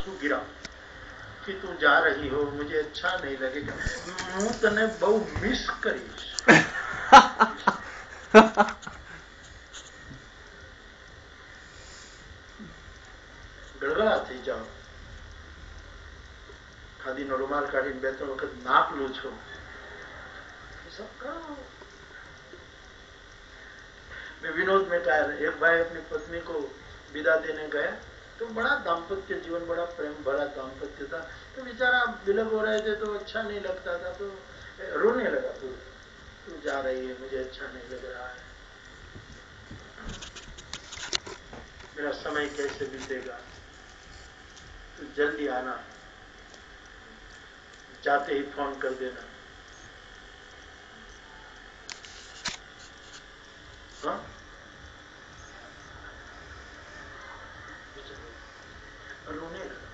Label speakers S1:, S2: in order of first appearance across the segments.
S1: तू गिरा कि तू जा रही हो, मुझे अच्छा नहीं लगेगा, हूँ तने बहु मिस करीश। गड़गड़ा थी जाओ, खादीનો રૂમાલ કાઢીને 2-3 વખત નાક લૂછો, सब करो। मैं विनोद में कहा, एक भाई अपनी पत्नी को विदा देने गया तो बड़ा दाम्पत्य जीवन, बड़ा प्रेम भरा दाम्पत्य था, तो बेचारा विलग हो रहे थे तो अच्छा नहीं लगता था, तो रोने लगा। तू जा रही है, मुझे अच्छा नहीं लग रहा है, मेरा समय कैसे बीतेगा, तू जल्दी आना, जाते ही फोन कर देना। हाँ? रोने लगा।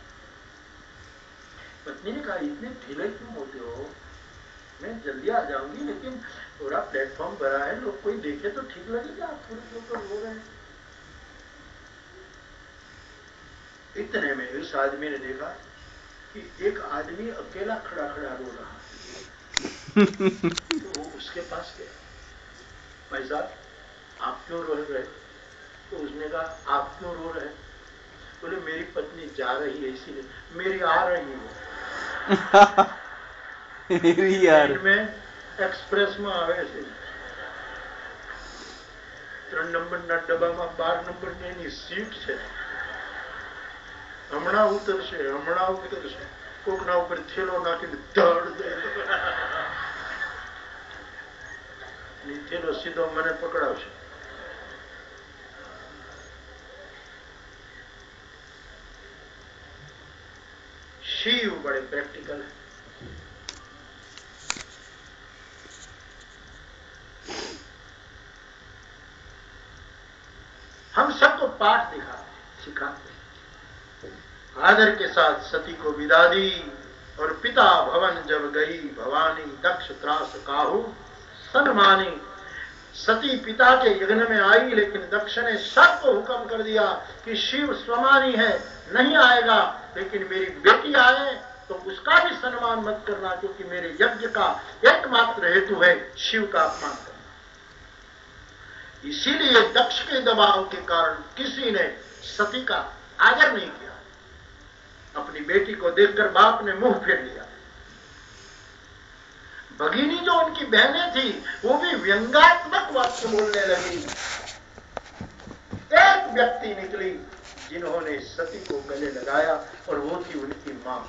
S1: पत्नी ने कहा, इतने ढीले क्यों होते हो, मैं जल्दी आ जाऊंगी, लेकिन थोड़ा प्लेटफॉर्म भरा है, लोग कोई देखे तो ठीक लगेगा, आप थोड़ी देर तो रो रहे हैं। इतने में उस आदमी ने देखा कि एक आदमी अकेला खड़ा खड़ा रो रहा है। तो वो उसके पास गया, भाई साहब आप क्यों रो रहे? तो उसने कहा, आप क्यों रो रहे? बोले, मेरी पत्नी जा रही है इसीलिए। मेरी आ रही है।
S2: मेरी यार
S1: में एक्सप्रेस में आवे છે, 3 નંબરના ડબ્બામાં 12 નંબરની સીટ છે, હમણાં ઉતરશે, કોકના ઉપર થેલો નાખીને ધડ દે, થેલો સીધો મને પકડાવશે। शिव बड़े प्रैक्टिकल है। हम सबको पाठ सिखाते, आदर के साथ सती को विदा दी और पिता भवन जब गई भवानी, दक्ष त्रास काहू सन्मानी। सती पिता के यज्ञ में आई, लेकिन दक्ष ने सबको हुक्म कर दिया कि शिव स्वमानी है, नहीं आएगा, लेकिन मेरी बेटी आए तो उसका भी सम्मान मत करना, क्योंकि मेरे यज्ञ का एकमात्र हेतु है शिव का अपमान करना। इसीलिए दक्ष के दबाव के कारण किसी ने सती का आदर नहीं किया। अपनी बेटी को देखकर बाप ने मुंह फेर लिया। भगिनी जो उनकी बहनें थी वो भी व्यंग्यात्मक वाक्य बोलने लगी। एक व्यक्ति निकली जिन्होंने सती को गले लगाया और वो थी उनकी मां।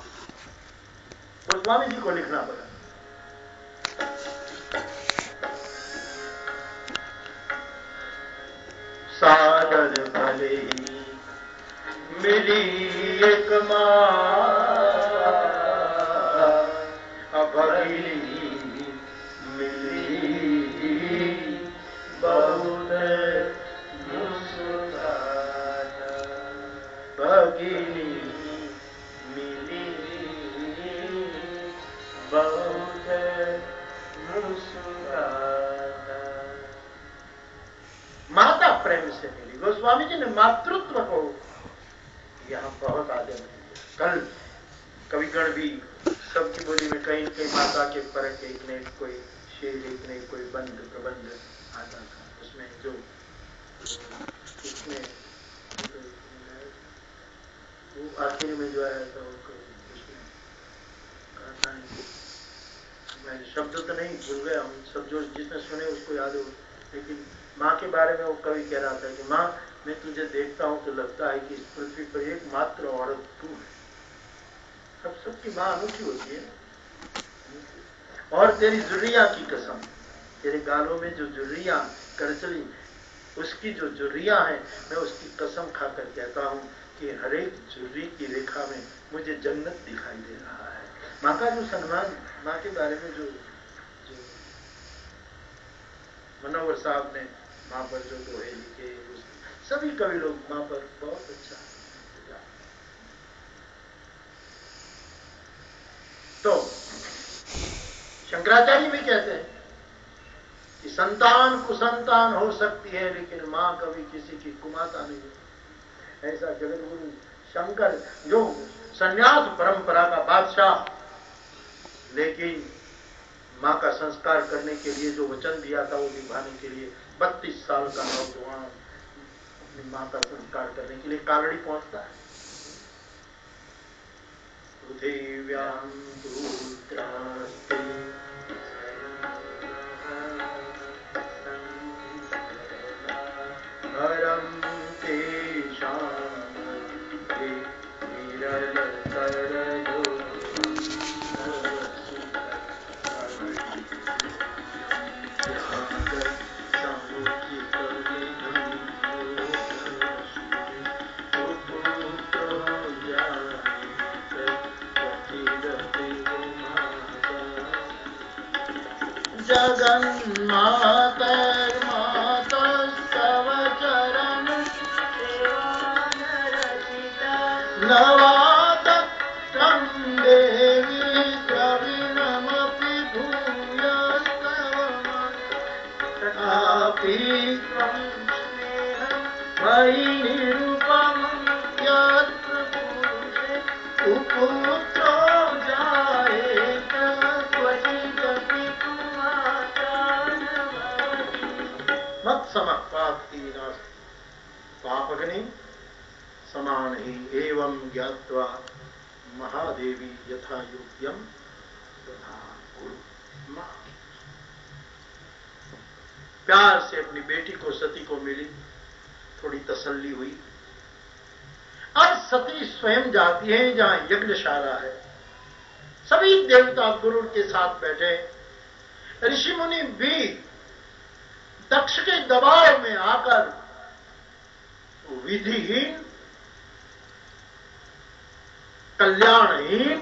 S1: गोस्वामी जी को लिखना पड़ा। सागर भले मिली एक मां, भगिनी मिली बहुत मुस्कान, भगिनी मिली बहुत मुस्कान। माता प्रेम से मिली। गोस्वामी जी ने मातृत्व को यहाँ बहुत आदर दिया। कल कविगण भी सबकी बोली में कहीं कहीं माता के परक एक ने कोई शेर, एक ने कोई बंद प्रबंध आता था। उसमें जो उसमें वो आखिर में जो आया था उसमें कहता है, मैं शब्द तो नहीं भूल गया हूँ, सब जो जिसने सुने उसको याद हो, लेकिन माँ के बारे में वो कवि कह रहा था कि माँ मैं तुझे देखता हूँ तो लगता है कि इस पृथ्वी पर एकमात्र औरत तू है। सबकी माँ अनूठी होती है। और तेरी जुर्रिया की कसम, तेरे गालों में जो जुर्रिया करचली, उसकी जो जुर्रिया है, मैं उसकी कसम खाकर कहता हूँ कि हर एक जुर्री की रेखा में मुझे जन्नत दिखाई दे रहा है। माँ का जो सम्मान, माँ के बारे में जो मनोहर साहब ने माँ पर जो दोहे लिखे, सभी कवि लोग माँ पर बहुत अच्छा। तो शंकराचार्य भी कहते हैं कि संतान कुसंतान हो सकती है, लेकिन मां कभी किसी की कुमाता नहीं है। ऐसा जगत गुरु शंकर जो संन्यास परंपरा का बादशाह, लेकिन मां का संस्कार करने के लिए जो वचन दिया था वो निभाने के लिए 32 साल का नौजवान अपनी मां का संस्कार करने के लिए कालड़ी पहुंचता है। पृथिव्यां रुद्रास्ते हरं तेषां विरलतरयो जगन्मातर्मातस्तव चरण नवातत्रं देवी द्रविणमपि भूयस्तव तथापि त्वं स्नेहं मयि निरुपमं यत्र पुरुषे कुपुत्रो जायेत क्वचिदपि मत समपाति नास्ति पापग्नि समान ही एवं ज्ञात्वा महादेवी यथा योग्यम तथा कुरु। प्यार से अपनी बेटी को सती को मिली, थोड़ी तसल्ली हुई। अब सती स्वयं जाती है जहां यज्ञशाला है, सभी देवता गुरु के साथ बैठे, ऋषि मुनि भी दक्ष के दबाव में आकर विधिहीन, कल्याणहीन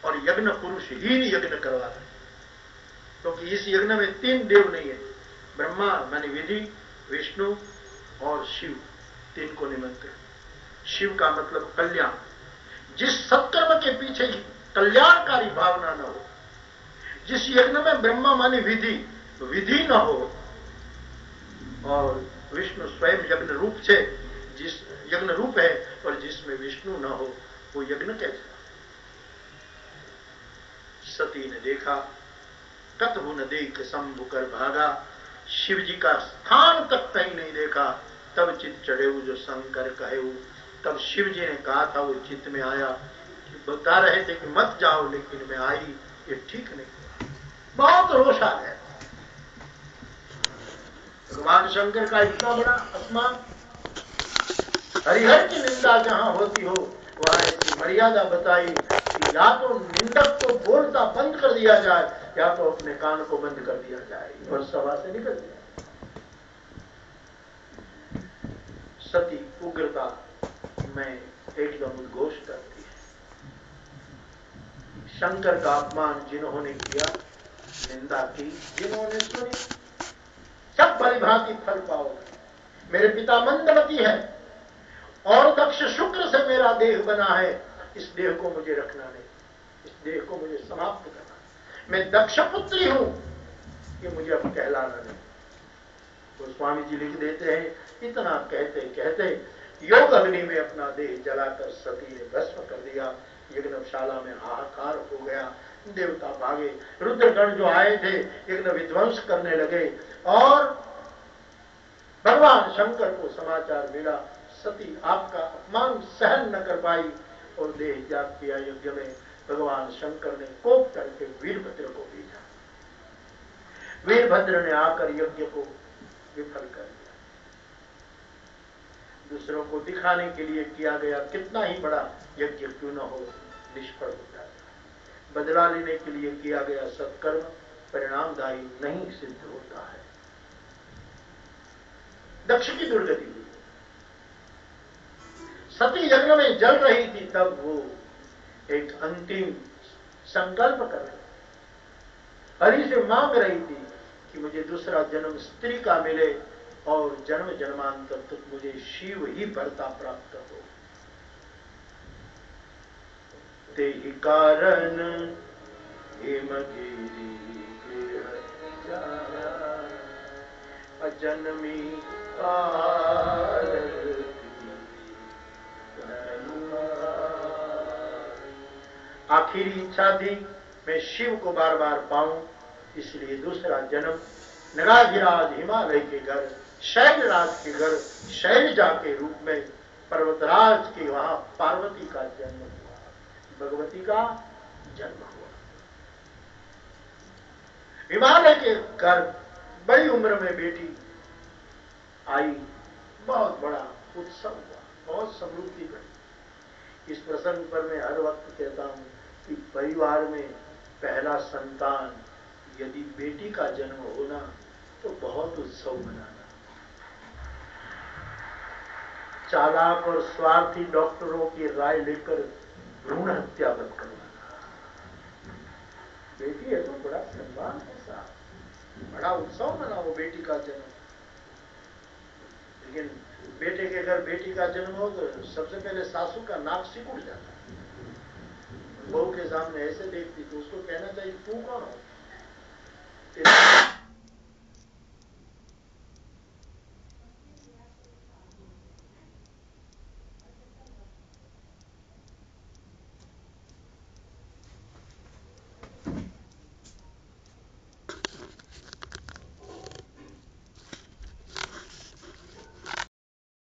S1: और यज्ञ पुरुषहीन यज्ञ करवा रहे, क्योंकि इस यज्ञ में 3 देव नहीं है, ब्रह्मा माने विधि, विष्णु और शिव, 3 को निमंत्रण। शिव का मतलब कल्याण, जिस सत्कर्म के पीछे कल्याणकारी भावना न हो, जिस यज्ञ में ब्रह्मा माने विधि न हो, और विष्णु स्वयं यज्ञ रूप से जिस यज्ञ रूप है और जिसमें विष्णु न हो, वो यज्ञ कैसा। सती ने देखा, कतहु न देख शंभु कर भागा, शिव जी का स्थान तक कहीं नहीं देखा, तब चित चढ़ेऊ जो शंकर कहेऊ। तब शिव जी ने कहा था, वो चित्त में आया कि बता रहे थे कि मत जाओ, लेकिन मैं आई, ये ठीक नहीं, बहुत रोष आ गया। भगवान शंकर का इतना बड़ा अपमान, हरिहर की निंदा जहां होती हो वहां ऐसी मर्यादा बताई कि या तो निंदक को बोलता बंद कर दिया जाए, या तो अपने कान को बंद कर दिया जाए और सभा से निकल दिया। सती उग्रता में एकदम उद्घोष करती है। शंकर का अपमान जिन्होंने किया, निंदा की जिन्होंने सुनी, सब भलीभांति फल पाओगे। मेरे पिता मंदमती है और दक्ष शुक्र से मेरा देह बना है, इस देह को मुझे रखना नहीं, इस देह को मुझे समाप्त करना। मैं दक्ष पुत्री हूं, ये मुझे अब कहलाना नहीं। तो स्वामी जी लिख देते हैं, इतना कहते कहते योग अग्नि में अपना देह जलाकर सती ने भस्म कर दिया। यज्ञशाला में हाहाकार हो गया, देवता भागे, रुद्रगण जो आए थे यज्ञ विध्वंस करने लगे, और भगवान शंकर को समाचार मिला, सती आपका अपमान सहन न कर पाई और देह त्याग किया। यज्ञ में भगवान शंकर ने कोप करके वीरभद्र को भेजा। वीरभद्र ने आकर यज्ञ को विफल कर दिया। दूसरों को दिखाने के लिए किया गया कितना ही बड़ा यज्ञ क्यों न हो, निष्फल होता है। बदला लेने के लिए किया गया सत्कर्म परिणामदायी नहीं सिद्ध होता है। दक्ष की दुर्गति हुई। सती यज्ञ में जल रही थी, तब वो एक अंतिम संकल्प कर रही, हरि से मांग रही थी कि मुझे दूसरा जन्म स्त्री का मिले और जन्म जन्मांतर तक मुझे शिव ही भरता प्राप्त हो। ते ही कारण हेमगिरी अजन्मी आखिरी इच्छा थी मैं शिव को बार बार पाऊं, इसलिए दूसरा जन्म नगाधिराज हिमालय के घर, शैलराज के घर शैलजा के रूप में पर्वतराज के वहां पार्वती का जन्म हुआ, भगवती का जन्म हुआ। हिमालय के घर बड़ी उम्र में बेटी आई, बहुत बड़ा उत्सव हुआ, बहुत समृद्धि बढ़ी। इस प्रसंग पर मैं हर वक्त कहता हूं कि परिवार में पहला संतान यदि बेटी का जन्म होना तो बहुत उत्सव मनाना। चालाक और स्वार्थी डॉक्टरों की राय लेकर भ्रूण हत्या मत करवाना। बेटी है तो बड़ा सम्मान है साहब, बड़ा उत्सव मनाओ बेटी का जन्म। लेकिन बेटे के घर बेटी का जन्म हो तो सबसे पहले सासू का नाक सिकुड़ जाता है। बहू के सामने ऐसे देखती तो उसको कहना चाहिए तू कौन हो,